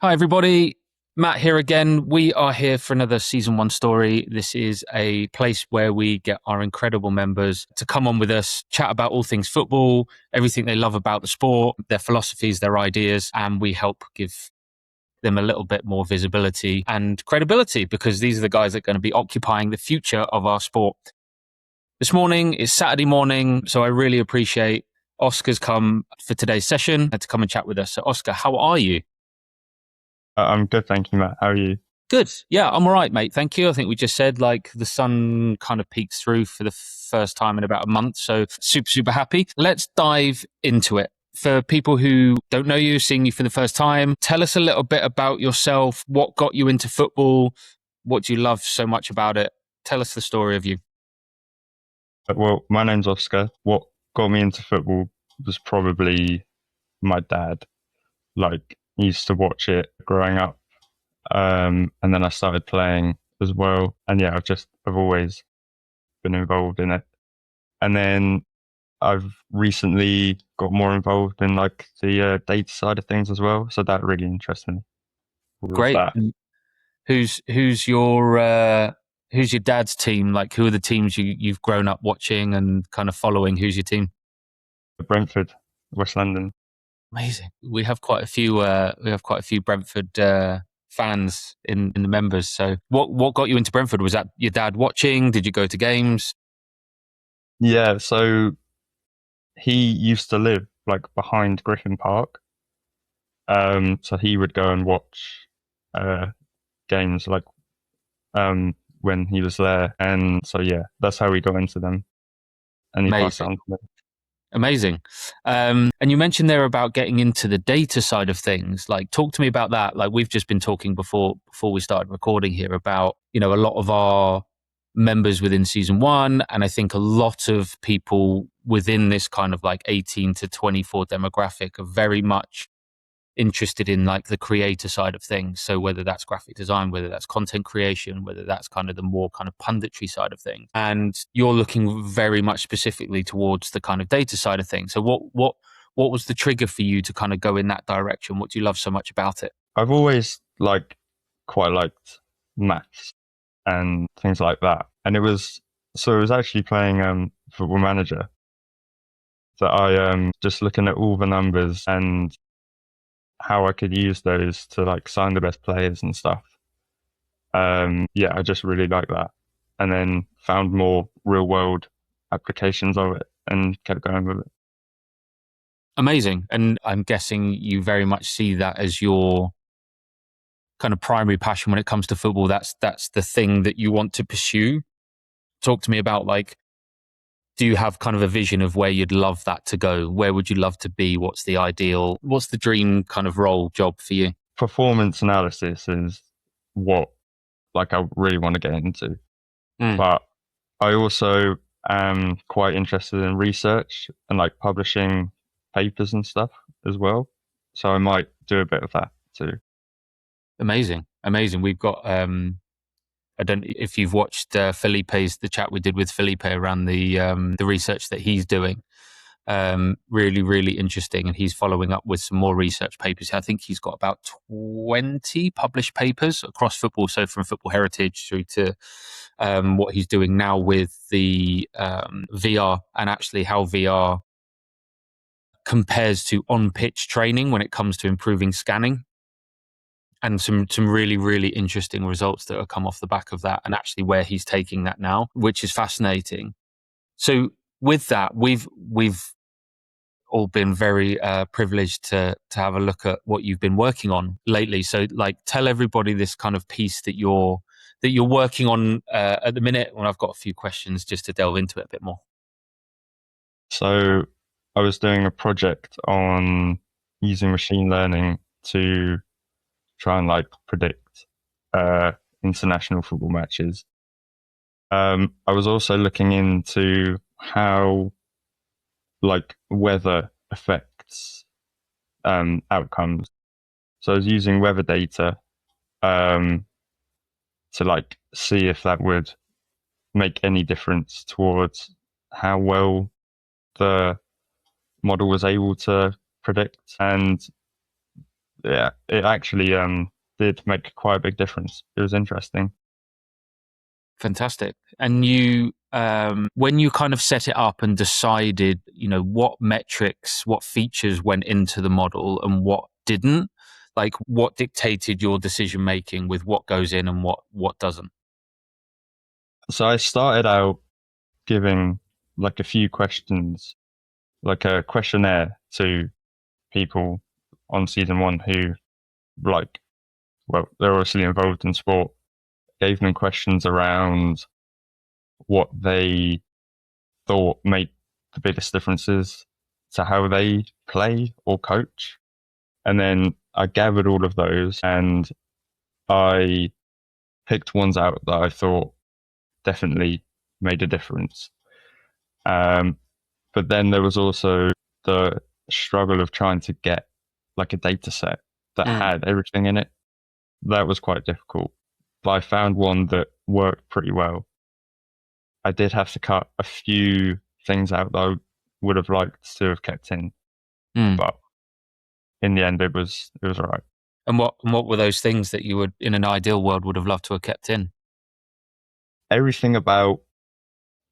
Hi, everybody. Matt here again. We are here for another season one story. This is a place where we get our incredible members to come on with us, chat about all things football, everything they love about the sport, their philosophies, their ideas, and we help give them a little bit more visibility and credibility because these are the guys that are going to be occupying the future of our sport. This morning is Saturday morning, so I really appreciate Oscar's come for today's session and to come and chat with us. So, Oscar, how are you? I'm good, thank you, Matt. How are you? Good. Yeah, I'm all right, mate. Thank you. I think we just said the sun kind of peeked through for the first time in about a month. So super happy. Let's dive into it. For people who don't know you, seeing you for the first time, tell us a little bit about yourself. What got you into football? What do you love so much about it? Tell us the story of you. Well, my name's Oscar. What got me into football was probably my dad. He used to watch it growing up, and then I started playing as well. And yeah, I've always been involved in it. And then I've recently got more involved in the data side of things as well. So that really interests me. All of Great. that. Who's your dad's team? Like, who are the teams you've grown up watching and kind of following? Who's your team? Brentford, West London. Amazing. We have quite a few. We have quite a few Brentford fans in the members. So, what got you into Brentford? Was that your dad watching? Did you go to games? Yeah, so he used to live behind Griffin Park. So he would go and watch uh, games when he was there, and so yeah, that's how we got into them. And he passed it Amazing. on to me. Amazing. And you mentioned there about getting into the data side of things. Like, talk to me about that. Like, we've just been talking before we started recording here about, a lot of our members within season one. And I think a lot of people within this kind of 18 to 24 demographic are very much interested in the creator side of things. So whether that's graphic design, whether that's content creation, whether that's kind of the more kind of punditry side of things, and you're looking very much specifically towards the kind of data side of things. So what was the trigger for you to kind of go in that direction? What do you love so much about it? I've always quite liked maths and things like that, and it was actually playing Football Manager that I just looking at all the numbers and how I could use those to sign the best players and stuff. Yeah, I just really like that. And then found more real world applications of it and kept going with it. Amazing. And I'm guessing you very much see that as your kind of primary passion when it comes to football. That's the thing that you want to pursue. Talk to me about do you have kind of a vision of where you'd love that to go? Where would you love to be? What's the dream kind of role job for you? Performance analysis is what I really want to get into. Mm. But I also am quite interested in research and publishing papers and stuff as well. So I might do a bit of that too. Amazing. We've got, I don't know if you've watched the chat we did with Felipe around the research that he's doing. Really interesting. And he's following up with some more research papers. I think he's got about 20 published papers across football. So from football heritage through to what he's doing now with the VR and actually how VR compares to on-pitch training when it comes to improving scanning. And some really interesting results that have come off the back of that, and actually where he's taking that now, which is fascinating. So with that, we've all been very privileged to have a look at what you've been working on lately. So tell everybody this kind of piece that you're working on at the minute. And I've got a few questions just to delve into it a bit more. So I was doing a project on using machine learning to try and predict international football matches. I was also looking into how weather affects outcomes. So I was using weather data um, to see if that would make any difference towards how well the model was able to predict. And yeah, it actually did make quite a big difference. It was interesting. Fantastic. And you, when you kind of set it up and decided, what metrics, what features went into the model and what didn't, like what dictated your decision making with what goes in and what doesn't? So I started out giving like a few questions, like a questionnaire to people on season one who like, well, they're obviously involved in sport. Gave them questions around what they thought made the biggest differences to how they play or coach. And then I gathered all of those and I picked ones out that I thought definitely made a difference. Um, but then there was also the struggle of trying to get like a data set that Mm, had everything in it. That was quite difficult. But I found one that worked pretty well. I did have to cut a few things out that I would have liked to have kept in, mm. but in the end, it was all right. And what were those things that you would, in an ideal world, would have loved to have kept in? Everything about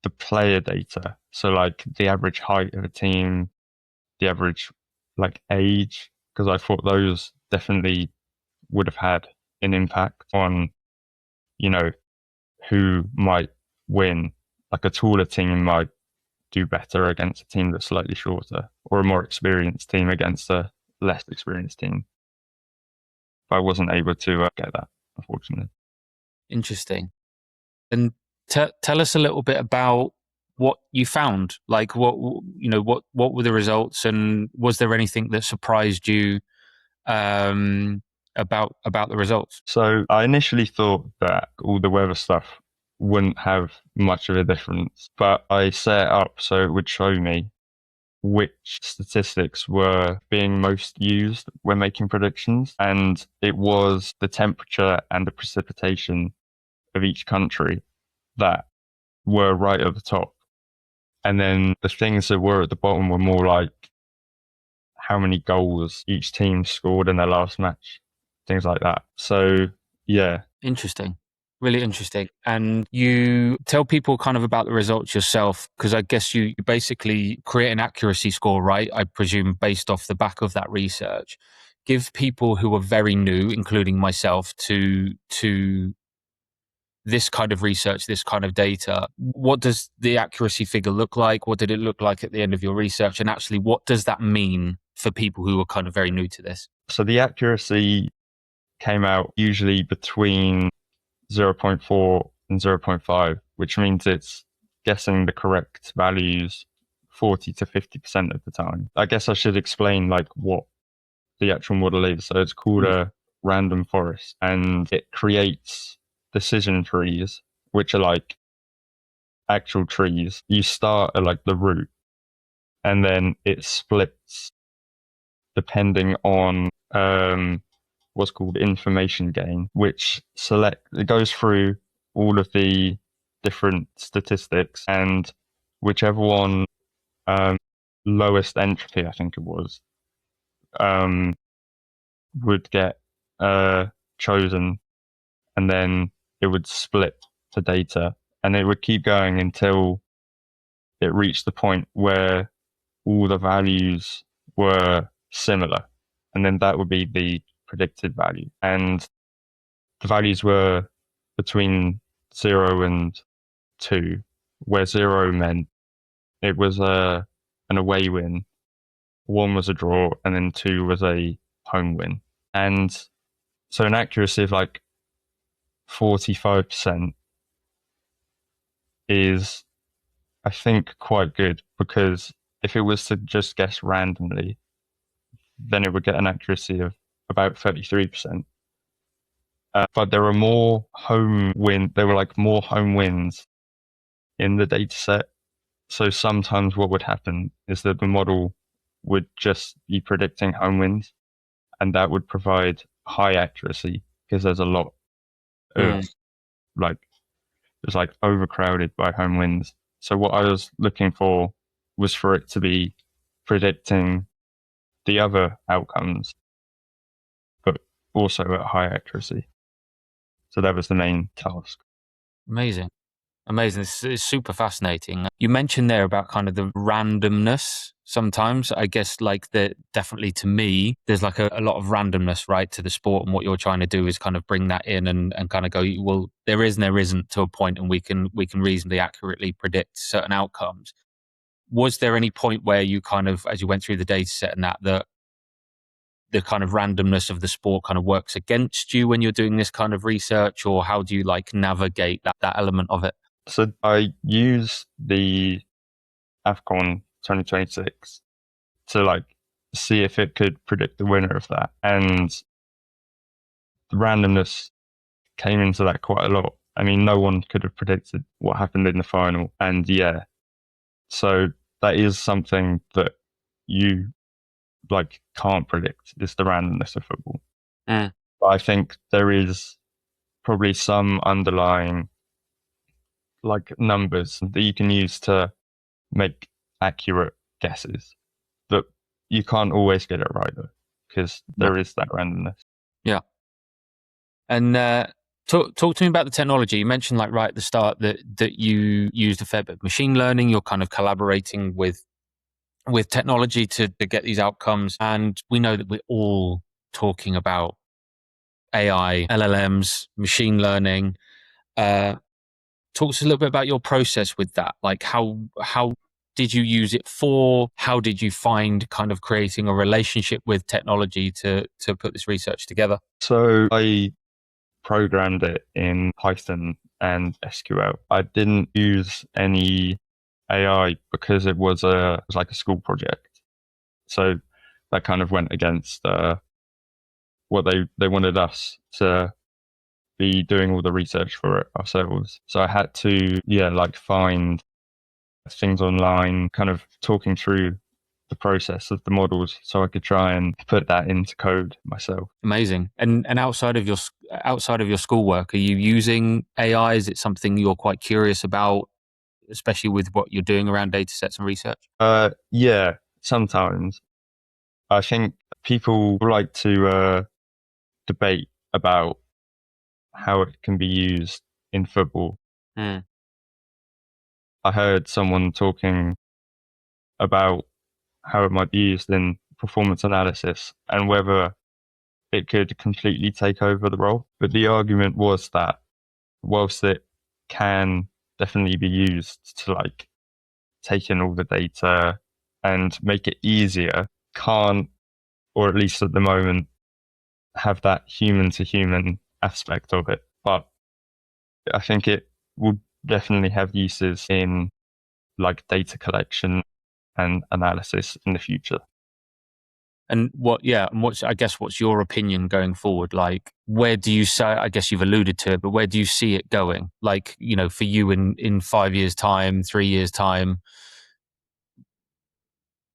the player data, so like the average height of a team, the average like age, because I thought those definitely would have had an impact on you know who might win. Like a taller team might do better against a team that's slightly shorter, or a more experienced team against a less experienced team. But I wasn't able to get that, unfortunately. Interesting. And tell us a little bit about what you found. Like what were the results, and was there anything that surprised you um, about the results? So I initially thought that all the weather stuff wouldn't have much of a difference, but I set it up so it would show me which statistics were being most used when making predictions. And it was the temperature and the precipitation of each country that were right at the top. And then the things that were at the bottom were more like how many goals each team scored in their last match, things like that. So, yeah. Interesting. Really interesting. And you tell people kind of about the results yourself, because I guess you basically create an accuracy score, right? I presume based off the back of that research. Give people who are very new, including myself, to this kind of research, this kind of data. What does the accuracy figure look like? What did it look like at the end of your research? And actually, what does that mean for people who are kind of very new to this? So the accuracy came out usually between zero point 0.4 and zero point 0.5, which means it's guessing the correct values 40 to 50% of the time. I guess I should explain like what the actual model is. So it's called Mm. a random forest, and it creates decision trees, which are like actual trees. You start at like the root, and then it splits depending on what's called information gain, which it goes through all of the different statistics, and whichever one um, lowest entropy, I think it was, um, would get uh, chosen, and then it would split the data, and it would keep going until it reached the point where all the values were similar, and then that would be the predicted value. And the values were between 0 and 2, where 0 meant it was an away win, 1 was a draw, and then 2 was a home win. And so an accuracy of like 45% is, I think, quite good, because if it was to just guess randomly, then it would get an accuracy of about 33%. But there were more there were like more home wins in the data set. So sometimes what would happen is that the model would just be predicting home wins, and that would provide high accuracy because there's a lot of Mm. like, it's like overcrowded by home wins. So what I was looking for was for it to be predicting the other outcomes. also at high accuracy. So that was the main task. Amazing. Amazing. It's super fascinating. You mentioned there about kind of the randomness sometimes. I guess like that definitely to me, there's like a lot of randomness, right, to the sport. And what you're trying to do is kind of bring that in and kind of go, well, there is and there isn't to a point, and we can reasonably accurately predict certain outcomes. Was there any point where you kind of, as you went through the data set and that the kind of randomness of the sport kind of works against you when you're doing this kind of research, or how do you like navigate that element of it? So I use the AFCON 2026 to like see if it could predict the winner of that. And the randomness came into that quite a lot. I mean, no one could have predicted what happened in the final. And yeah, so that is something that you like can't predict, is the randomness of football. Mm. But I think there is probably some underlying like numbers that you can use to make accurate guesses. But you can't always get it right though, because No. there is that randomness. Yeah. And talk to me about the technology. You mentioned like right at the start that you used a fair bit of machine learning. You're kind of collaborating with technology to get these outcomes. And we know that we're all talking about AI, LLMs, machine learning. Uh, Talk to us a little bit about your process with that. Like how did you use it for? How did you find kind of creating a relationship with technology to put this research together? So I programmed it in Python and SQL. I didn't use any AI because it was like a school project. So that kind of went against what they wanted us to be doing all the research for it ourselves. So I had to, yeah, like find things online, kind of talking through the process of the models so I could try and put that into code myself. Amazing. And outside of your schoolwork, are you using AI? Is it something you're quite curious about, especially with what you're doing around data sets and research? Yeah, sometimes I think people like to debate about how it can be used in football. Mm. I heard someone talking about how it might be used in performance analysis and whether it could completely take over the role. But the argument was that whilst it can definitely be used to like take in all the data and make it easier, can't, or at least at the moment, have that human to human aspect of it. But I think it would definitely have uses in like data collection and analysis in the future. And I guess what's your opinion going forward? Like, where do you say, I guess you've alluded to it, but where do you see it going? Like, for you in 5 years' time, 3 years' time,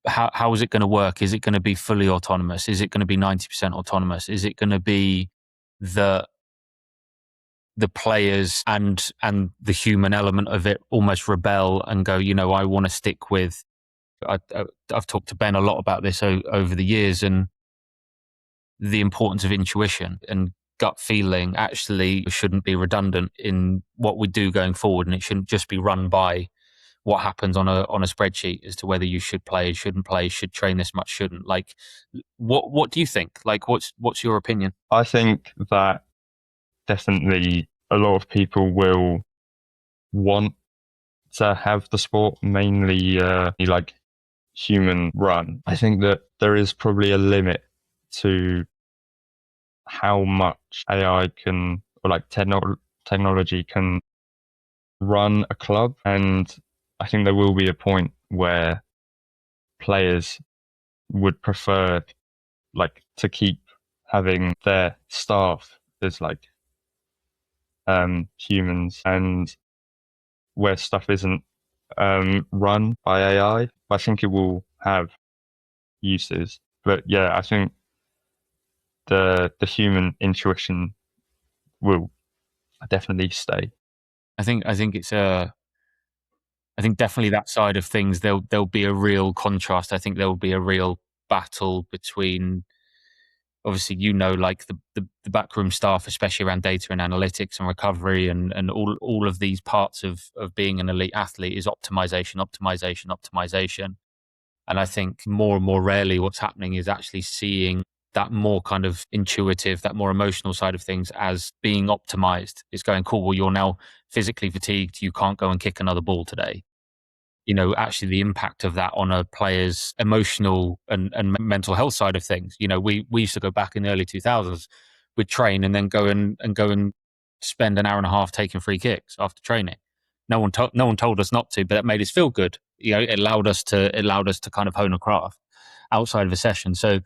how is it going to work? Is it going to be fully autonomous? Is it going to be 90% autonomous? Is it going to be the the players and the human element of it almost rebel and go, I want to stick with. I've talked to Ben a lot about this over the years, and the importance of intuition and gut feeling actually shouldn't be redundant in what we do going forward, and it shouldn't just be run by what happens on a spreadsheet as to whether you should play, shouldn't play, should train this much, shouldn't. Like, what do you think? Like, what's your opinion? I think that definitely a lot of people will want to have the sport mainly like human run. I think that there is probably a limit to how much AI can, or like technology can run a club. And I think there will be a point where players would prefer like to keep having their staff as like humans, and where stuff isn't run by AI. I think it will have uses, but yeah, I think the human intuition will definitely stay. I think it's I think definitely that side of things, there'll be a real contrast. I think there will be a real battle between obviously, like the backroom staff, especially around data and analytics and recovery and all of these parts of being an elite athlete is optimization, optimization, optimization. And I think more and more rarely what's happening is actually seeing that more kind of intuitive, that more emotional side of things as being optimized. It's going, cool, well, you're now physically fatigued. You can't go and kick another ball today. Actually the impact of that on a player's emotional and mental health side of things. We used to go back in the early 2000s, we'd train and then go and spend an hour and a half taking free kicks after training. No one told us not to, but that made us feel good. It allowed us to kind of hone a craft outside of a session. So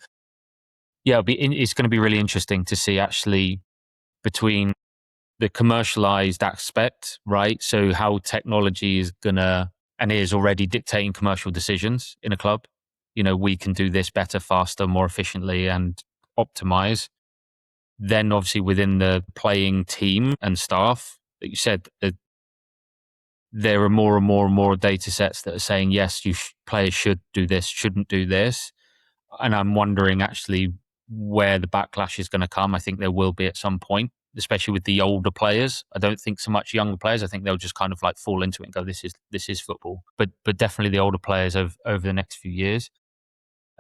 yeah, it's going to be really interesting to see actually between the commercialized aspect, right? So how technology is gonna and is already dictating commercial decisions in a club. We can do this better, faster, more efficiently, and optimize. Then, obviously, within the playing team and staff, that you said that there are more and more and more data sets that are saying yes, players should do this, shouldn't do this, and I'm wondering actually where the backlash is going to come. I think there will be at some point, especially with the older players. I don't think so much younger players. I think they'll just kind of like fall into it and go, "This is football." But definitely the older players over the next few years,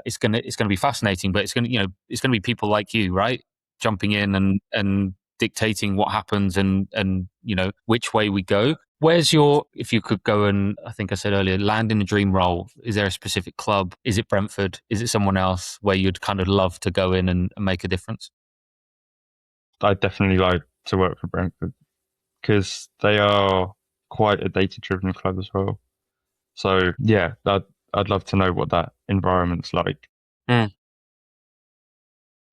it's gonna be fascinating. But it's gonna be people like you, right, jumping in and dictating what happens and which way we go. If you could go and, I think I said earlier, land in a dream role, is there a specific club? Is it Brentford? Is it someone else where you'd kind of love to go in and make a difference? I'd definitely like to work for Brentford because they are quite a data-driven club as well. So yeah, I'd love to know what that environment's like. Mm.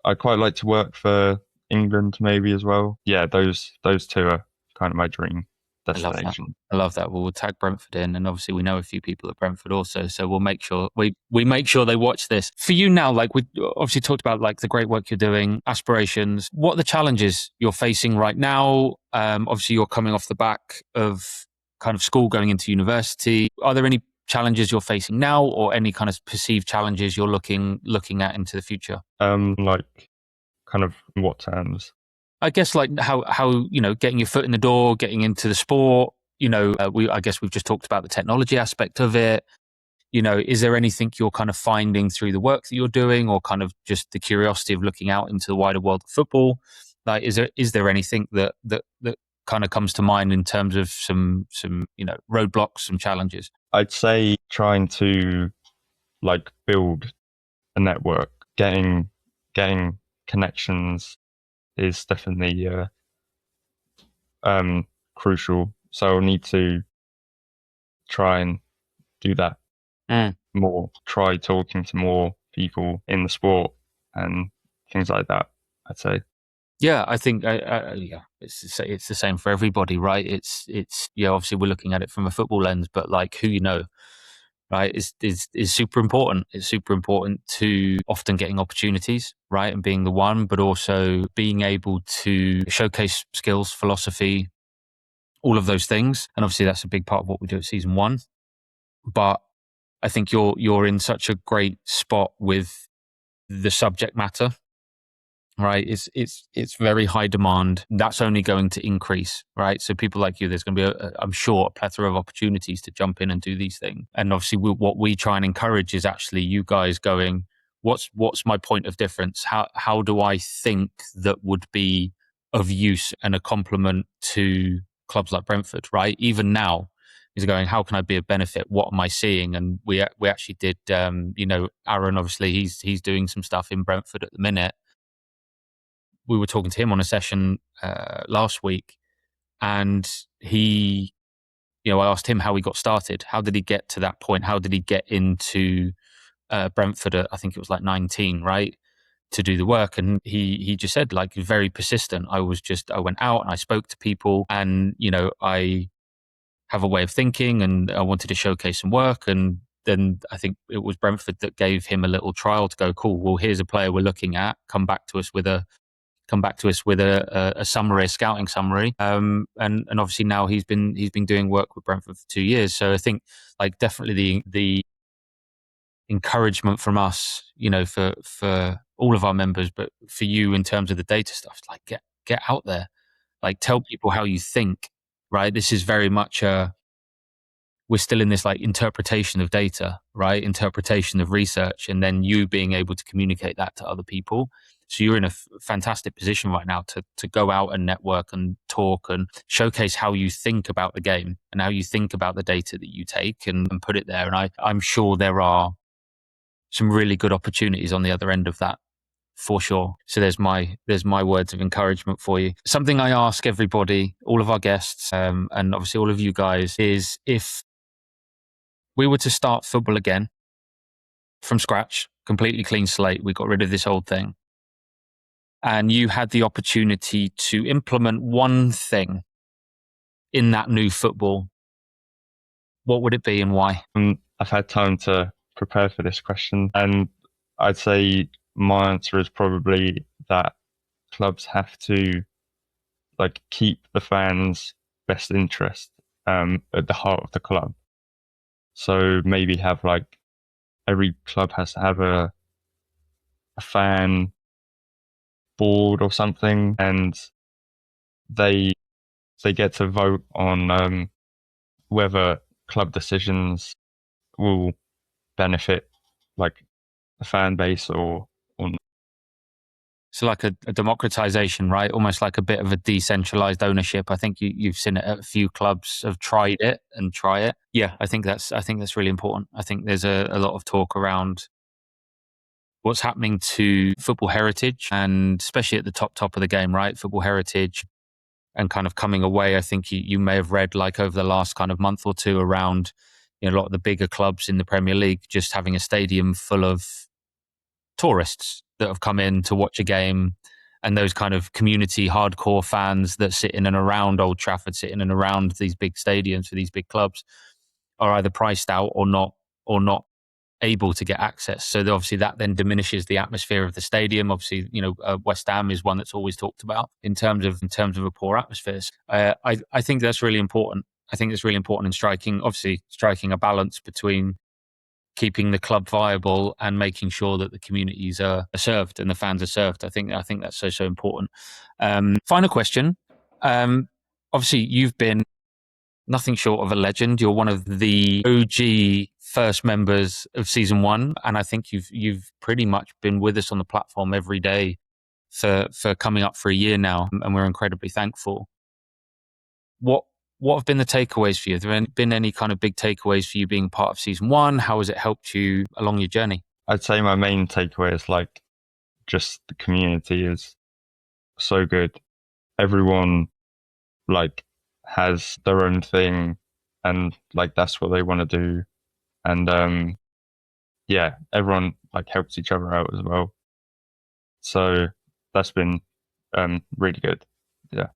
I'd quite like to work for England maybe as well. Yeah, those two are kind of my dream I love that. destination. I love that. Well, we'll tag Brentford in, and obviously we know a few people at Brentford also, so we'll make sure we make sure they watch this. For you now, like we obviously talked about, like the great work you're doing, aspirations. What are the challenges you're facing right now? Obviously, you're coming off the back of kind of school, going into university. Are there any challenges you're facing now, or any kind of perceived challenges you're looking at into the future? Like kind of in what terms? I guess like how getting your foot in the door, getting into the sport. I guess we've just talked about the technology aspect of it. Is there anything you're kind of finding through the work that you're doing, or kind of just the curiosity of looking out into the wider world of football? Like, is there anything that kind of comes to mind in terms of some roadblocks, some challenges? I'd say trying to like build a network, getting connections is definitely crucial. So I'll need to try and do that Mm. more. Try talking to more people in the sport and things like that. I'd say. Yeah, I think yeah, it's the same for everybody, right? It's yeah. Obviously, we're looking at it from a football lens, but like who right, is super important. It's super important to often getting opportunities, right, and being the one, but also being able to showcase skills, philosophy, all of those things. And obviously, that's a big part of what we do at season one. But I think you're in such a great spot with the subject matter, right? It's very high demand. That's only going to increase, right? So people like you, there's going to be, I'm sure, a plethora of opportunities to jump in and do these things. And obviously, what we try and encourage is actually you guys going, what's my point of difference? How do I think that would be of use and a complement to clubs like Brentford, right? Even now, is going, how can I be of benefit? What am I seeing? And we actually did, Aaron, obviously, he's doing some stuff in Brentford at the minute. We were talking to him on a session last week, and I asked him how he got started. How did he get to that point? How did he get into Brentford at, I think it was like 19, right, to do the work? And he just said, like, very persistent. I went out and I spoke to people, and I have a way of thinking, and I wanted to showcase some work. And then I think it was Brentford that gave him a little trial to go, cool, well, here's a player we're looking at. Come back to us with a summary, a scouting summary. And obviously now he's been doing work with Brentford for 2 years. So I think definitely the encouragement from us, for all of our members, but for you in terms of the data stuff, like get out there, like tell people how you think, right? This is very much we're still in this like interpretation of data, right? Interpretation of research, and then you being able to communicate that to other people. So you're in a fantastic position right now to go out and network and talk and showcase how you think about the game and how you think about the data that you take and put it there. And I'm sure there are some really good opportunities on the other end of that, for sure. So there's my words of encouragement for you. Something I ask everybody, all of our guests, and obviously all of you guys, is if we were to start football again from scratch, completely clean slate, we got rid of this old thing, and you had the opportunity to implement one thing in that new football, what would it be and why? I've had time to prepare for this question, and I'd say my answer is probably that clubs have to like keep the fans' best interest at the heart of the club. So maybe have like every club has to have a fan board or something, and they they get to vote on whether club decisions will benefit like the fan base or not. So like a democratization, right? Almost like a bit of a decentralized ownership. I think you've seen it at a few clubs have tried it and try it. Yeah, I think that's really important. I think there's a lot of talk around what's happening to football heritage, and especially at the top of the game, right? Football heritage and kind of coming away. I think you may have read like over the last kind of month or two around, you know, a lot of the bigger clubs in the Premier League just having a stadium full of tourists that have come in to watch a game, and those kind of community hardcore fans that sit in and around Old Trafford, sit in and around these big stadiums for these big clubs, are either priced out or not able to get access. So obviously that then diminishes the atmosphere of the stadium. Obviously, you know, West Ham is one that's always talked about in terms of a poor atmosphere. I think that's really important. I think it's really important in striking a balance between keeping the club viable and making sure that the communities are served and the fans are served. I think that's so important. Final question. Obviously, you've been nothing short of a legend. You're one of the OG first members of season 1, and I think you've pretty much been with us on the platform every day for coming up for a year now, and we're incredibly thankful. What have been the takeaways for you? Have there been any kind of big takeaways for you being part of season 1? How has it helped you along your journey? I'd say my main takeaway is like just the community is so good. Everyone like has their own thing, and like that's what they want to do. And yeah, everyone like helps each other out as well. So that's been really good. Yeah.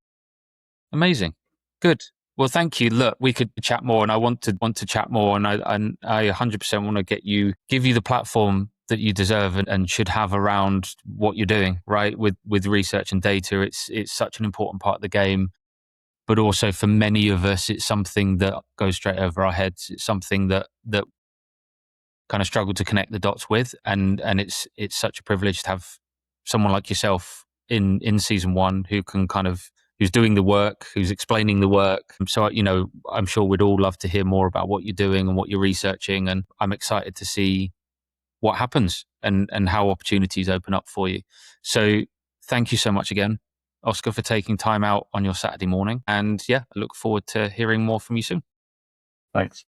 Amazing. Good. Well, thank you. Look, we could chat more, and I want to chat more, and I 100% want to give you the platform that you deserve and should have around what you're doing, right? With research and data. It's such an important part of the game, but also for many of us, it's something that goes straight over our heads. It's something that kind of struggle to connect the dots with, and it's such a privilege to have someone like yourself in season 1 who's doing the work, who's explaining the work. So, you know, I'm sure we'd all love to hear more about what you're doing and what you're researching, and I'm excited to see what happens and how opportunities open up for you. So thank you so much again, Oscar, for taking time out on your Saturday morning, and yeah, I look forward to hearing more from you soon. Thanks.